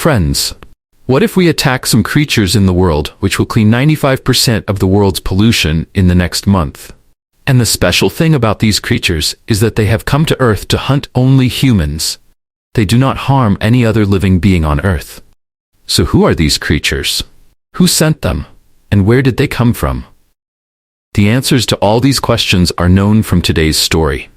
Friends, what if we attack some creatures in the world which will clean 95% of the world's pollution in the next month? And the special thing about these creatures is that they have come to Earth to hunt only humans. They do not harm any other living being on Earth. So who are these creatures? Who sent them? And where did they come from? The answers to all these questions are known from today's story.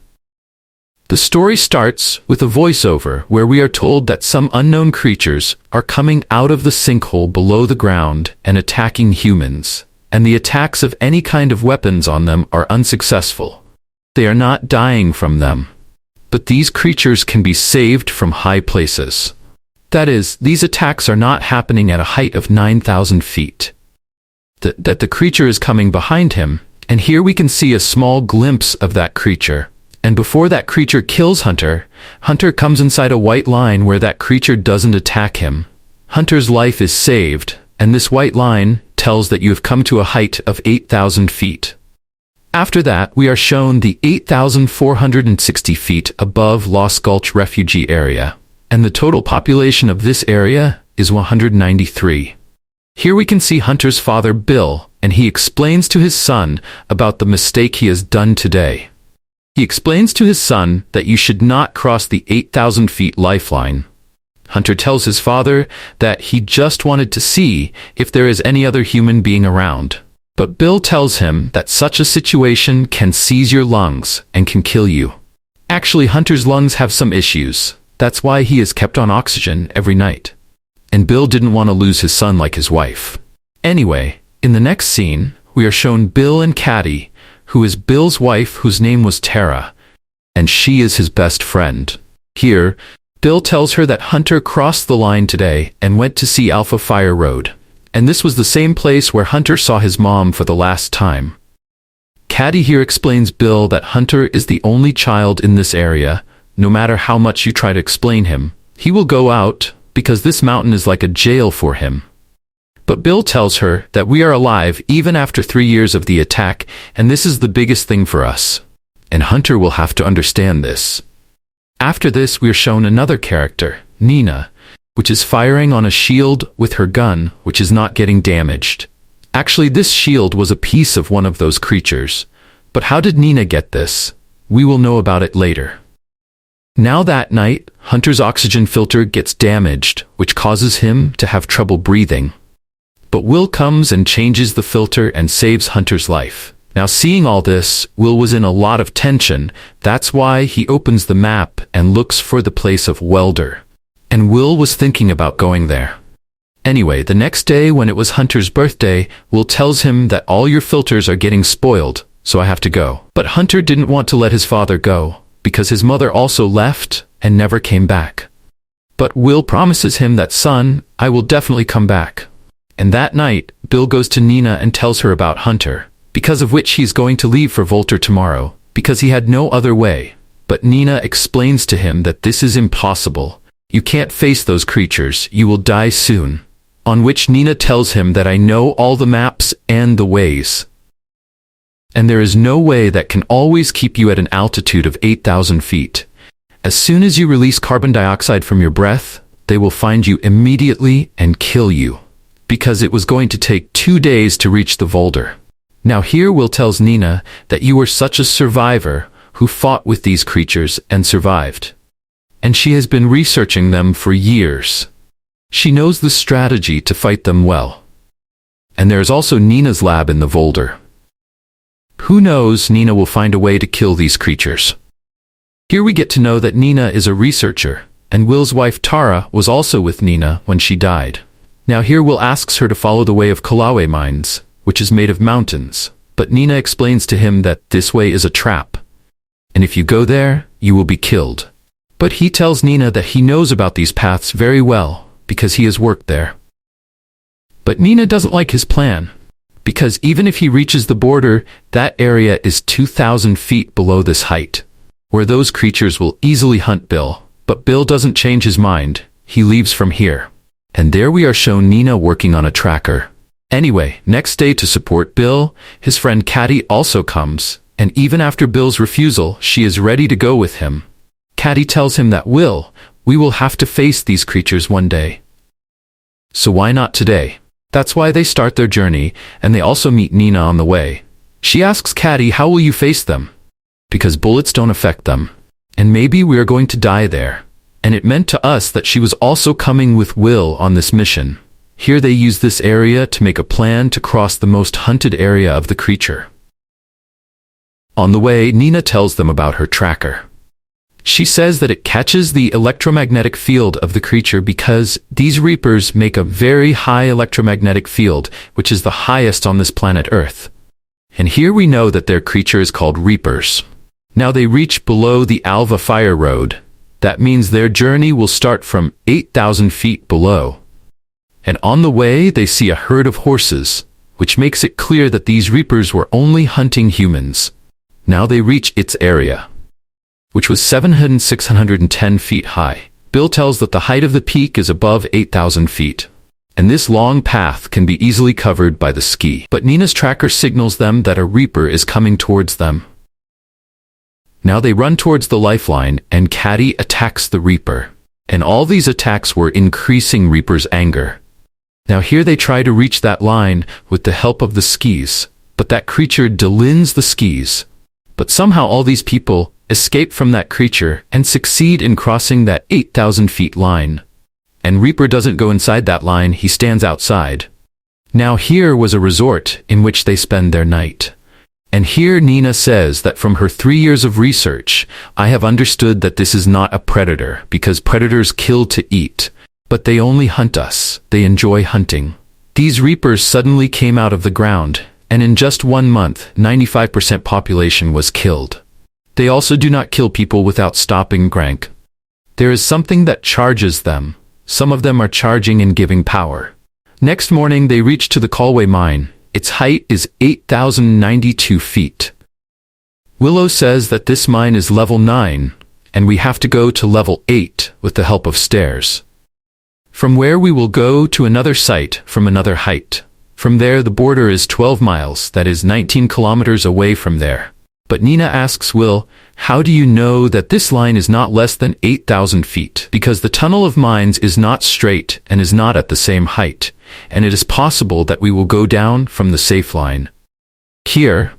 The story starts with a voiceover where we are told that some unknown creatures are coming out of the sinkhole below the ground and attacking humans, and the attacks of any kind of weapons on them are unsuccessful. They are not dying from them. But these creatures can be saved from high places. That is, these attacks are not happening at a height of 9,000 feet. That the creature is coming behind him, and here we can see a small glimpse of that creature. And before that creature kills Hunter, Hunter comes inside a white line where that creature doesn't attack him. Hunter's life is saved, and this white line tells that you have come to a height of 8,000 feet. After that, we are shown the 8,460 feet above Lost Gulch refugee area, and the total population of this area is 193. Here we can see Hunter's father, Bill, and he explains to his son about the mistake he has done today. He explains to his son that you should not cross the 8,000 feet lifeline. Hunter tells his father that he just wanted to see if there is any other human being around. But Bill tells him that such a situation can seize your lungs and can kill you. Actually, Hunter's lungs have some issues. That's why he is kept on oxygen every night. And Bill didn't want to lose his son like his wife. Anyway, in the next scene, we are shown Bill and Caddy, who is Bill's wife, whose name was Tara, and she is his best friend. Here, Bill tells her that Hunter crossed the line today and went to see Alpha Fire Road, and this was the same place where Hunter saw his mom for the last time. Caddy here explains Bill that Hunter is the only child in this area. No matter how much you try to explain him, he will go out because this mountain is like a jail for him. But Bill tells her that we are alive even after 3 years of the attack, and this is the biggest thing for us. And Hunter will have to understand this. After this, we are shown another character, Nina, which is firing on a shield with her gun, which is not getting damaged. Actually, this shield was a piece of one of those creatures. But how did Nina get this? We will know about it later. Now that night, Hunter's oxygen filter gets damaged, which causes him to have trouble breathing. But Will comes and changes the filter and saves Hunter's life. Now, seeing all this, Will was in a lot of tension. That's why he opens the map and looks for the place of Welder. And Will was thinking about going there. Anyway, the next day when it was Hunter's birthday, Will tells him that all your filters are getting spoiled, so I have to go. But Hunter didn't want to let his father go, because his mother also left and never came back. But Will promises him that, son, I will definitely come back. And that night, Bill goes to Nina and tells her about Hunter, because of which he's going to leave for Volter tomorrow, because he had no other way. But Nina explains to him that this is impossible. You can't face those creatures, you will die soon. On which Nina tells him that I know all the maps and the ways. And there is no way that can always keep you at an altitude of 8,000 feet. As soon as you release carbon dioxide from your breath, they will find you immediately and kill you. Because it was going to take 2 days to reach the Volder. Now here Will tells Nina that you were such a survivor who fought with these creatures and survived. And she has been researching them for years. She knows the strategy to fight them well. And there is also Nina's lab in the Volder. Who knows, Nina will find a way to kill these creatures. Here we get to know that Nina is a researcher, and Will's wife Tara was also with Nina when she died. Now here Will asks her to follow the way of Kalawe mines, which is made of mountains, but Nina explains to him that this way is a trap. And if you go there, you will be killed. But he tells Nina that he knows about these paths very well, because he has worked there. But Nina doesn't like his plan, because even if he reaches the border, that area is 2,000 feet below this height, where those creatures will easily hunt Bill. But Bill doesn't change his mind, he leaves from here. And there we are shown Nina working on a tracker. Anyway, next day to support Bill, his friend Caddy also comes, and even after Bill's refusal, she is ready to go with him. Caddy tells him that we will have to face these creatures one day. So why not today? That's why they start their journey, and they also meet Nina on the way. She asks Caddy, how will you face them? Because bullets don't affect them. And maybe we are going to die there. And it meant to us that she was also coming with Will on this mission. Here they use this area to make a plan to cross the most hunted area of the creature. On the way, Nina tells them about her tracker. She says that it catches the electromagnetic field of the creature because these reapers make a very high electromagnetic field, which is the highest on this planet Earth. And here we know that their creature is called reapers. Now they reach below the Alva Fire Road. That means their journey will start from 8,000 feet below. And on the way, they see a herd of horses, which makes it clear that these reapers were only hunting humans. Now they reach its area, which was 610 feet high. Bill tells that the height of the peak is above 8,000 feet. And this long path can be easily covered by the ski. But Nina's tracker signals them that a reaper is coming towards them. Now they run towards the lifeline, and Caddy attacks the reaper. And all these attacks were increasing Reaper's anger. Now here they try to reach that line with the help of the skis, but that creature delins the skis. But somehow all these people escape from that creature and succeed in crossing that 8,000 feet line. And Reaper doesn't go inside that line, he stands outside. Now here was a resort in which they spend their night. And here Nina says that from her 3 years of research, I have understood that this is not a predator, because predators kill to eat. But they only hunt us. They enjoy hunting. These reapers suddenly came out of the ground, and in just 1 month, 95% population was killed. They also do not kill people without stopping Grank. There is something that charges them. Some of them are charging and giving power. Next morning, they reach to the Colway mine. Its height is 8,092 feet. Willow says that this mine is level 9, and we have to go to level 8 with the help of stairs. From where we will go to another site from another height. From there the border is 12 miles, that is 19 kilometers away from there. But Nina asks Will, how do you know that this line is not less than 8,000 feet? Because the tunnel of mines is not straight and is not at the same height, and it is possible that we will go down from the safe line. Here,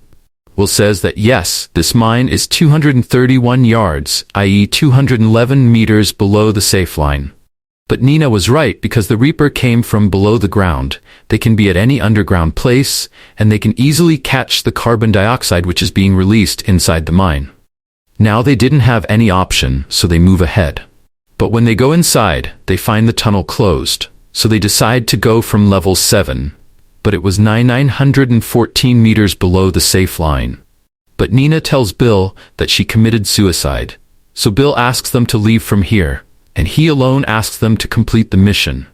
Will says that yes, this mine is 231 yards, i.e. 211 meters below the safe line. But Nina was right because the Reaper came from below the ground. They can be at any underground place, and they can easily catch the carbon dioxide which is being released inside the mine. Now they didn't have any option, so they move ahead. But when they go inside, they find the tunnel closed, so they decide to go from level 7. But it was 914 meters below the safe line. But Nina tells Bill that she committed suicide, so Bill asks them to leave from here. And he alone asks them to complete the mission.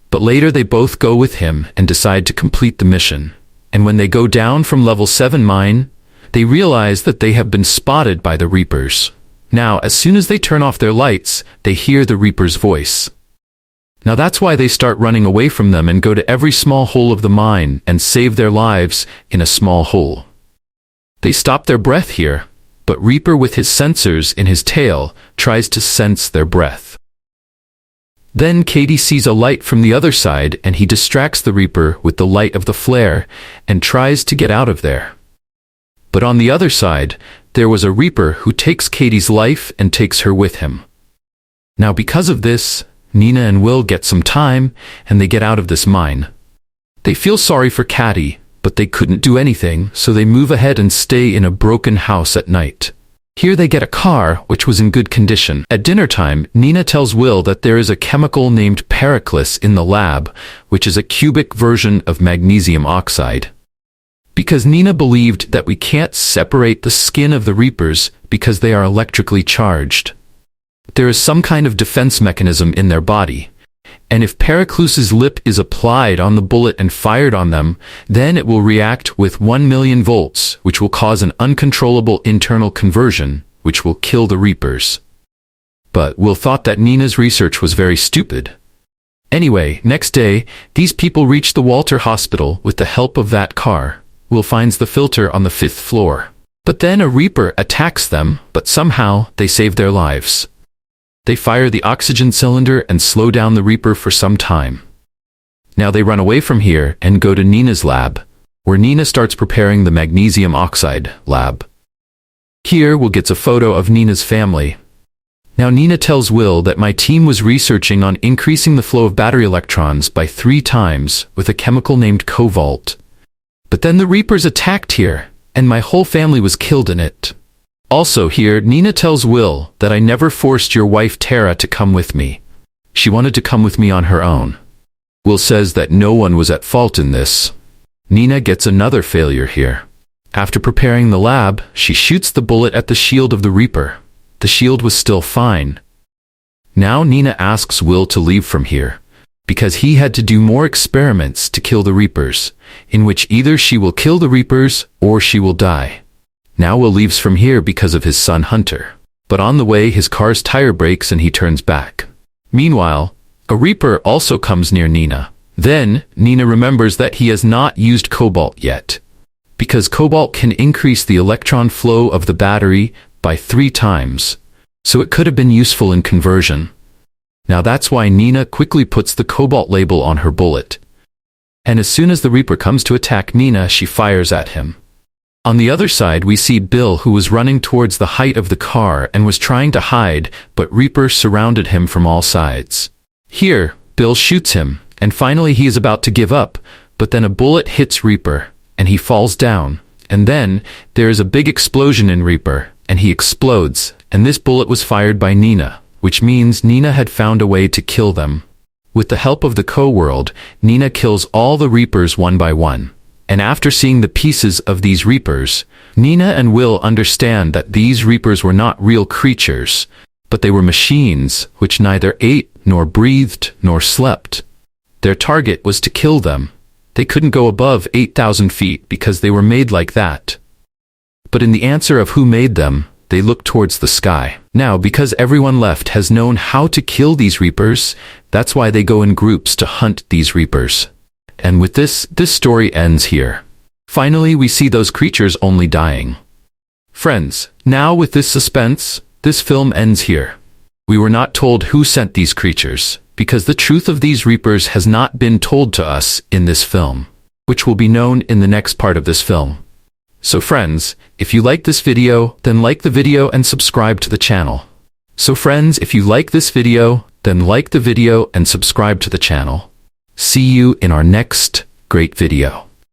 But later they both go with him and decide to complete the mission. And when they go down from level 7 mine, they realize that they have been spotted by the Reapers. Now, as soon as they turn off their lights, they hear the Reaper's voice. Now that's why they start running away from them and go to every small hole of the mine and save their lives in a small hole. They stop their breath here, but Reaper with his sensors in his tail tries to sense their breath. Then Katie sees a light from the other side and he distracts the Reaper with the light of the flare and tries to get out of there. But on the other side, there was a Reaper who takes Katie's life and takes her with him. Now because of this, Nina and Will get some time and they get out of this mine. They feel sorry for Katie, but they couldn't do anything, so they move ahead and stay in a broken house at night. Here they get a car, which was in good condition. At dinner time, Nina tells Will that there is a chemical named Pericles in the lab, which is a cubic version of magnesium oxide. Because Nina believed that we can't separate the skin of the Reapers because they are electrically charged. There is some kind of defense mechanism in their body. And if Pericles' lip is applied on the bullet and fired on them, then it will react with 1 million volts, which will cause an uncontrollable internal conversion, which will kill the Reapers. But Will thought that Nina's research was very stupid. Anyway, next day, these people reach the Walter Hospital with the help of that car. Will finds the filter on the 5th floor. But then a Reaper attacks them, but somehow they save their lives. They fire the oxygen cylinder and slow down the Reaper for some time. Now they run away from here and go to Nina's lab, where Nina starts preparing the magnesium oxide lab. Here Will gets a photo of Nina's family. Now Nina tells Will that my team was researching on increasing the flow of battery electrons by 3 times with a chemical named cobalt. But then the Reapers attacked here, and my whole family was killed in it. Also here, Nina tells Will that I never forced your wife Tara to come with me. She wanted to come with me on her own. Will says that no one was at fault in this. Nina gets another failure here. After preparing the lab, she shoots the bullet at the shield of the Reaper. The shield was still fine. Now Nina asks Will to leave from here, because he had to do more experiments to kill the Reapers, in which either she will kill the Reapers or she will die. Now Will leaves from here because of his son Hunter. But on the way his car's tire breaks and he turns back. Meanwhile, a Reaper also comes near Nina. Then, Nina remembers that he has not used cobalt yet, because cobalt can increase the electron flow of the battery by 3 times, so it could have been useful in conversion. Now that's why Nina quickly puts the cobalt label on her bullet. And as soon as the Reaper comes to attack Nina, she fires at him. On the other side, we see Bill, who was running towards the height of the car and was trying to hide, but Reaper surrounded him from all sides. Here, Bill shoots him, and finally he is about to give up, but then a bullet hits Reaper, and he falls down. And then, there is a big explosion in Reaper, and he explodes, and this bullet was fired by Nina, which means Nina had found a way to kill them. With the help of the co-world, Nina kills all the Reapers one by one. And after seeing the pieces of these Reapers, Nina and Will understand that these Reapers were not real creatures, but they were machines which neither ate, nor breathed, nor slept. Their target was to kill them. They couldn't go above 8,000 feet because they were made like that. But in the answer of who made them, they looked towards the sky. Now, because everyone left has known how to kill these Reapers, that's why they go in groups to hunt these Reapers. And with this story ends here. Finally, we see those creatures only dying. Friends, now with this suspense, this film ends here. We were not told who sent these creatures, because the truth of these Reapers has not been told to us in this film, which will be known in the next part of this film. So friends, if you like this video, then like the video and subscribe to the channel. So friends, if you like this video, then like the video and subscribe to the channel. See you in our next great video.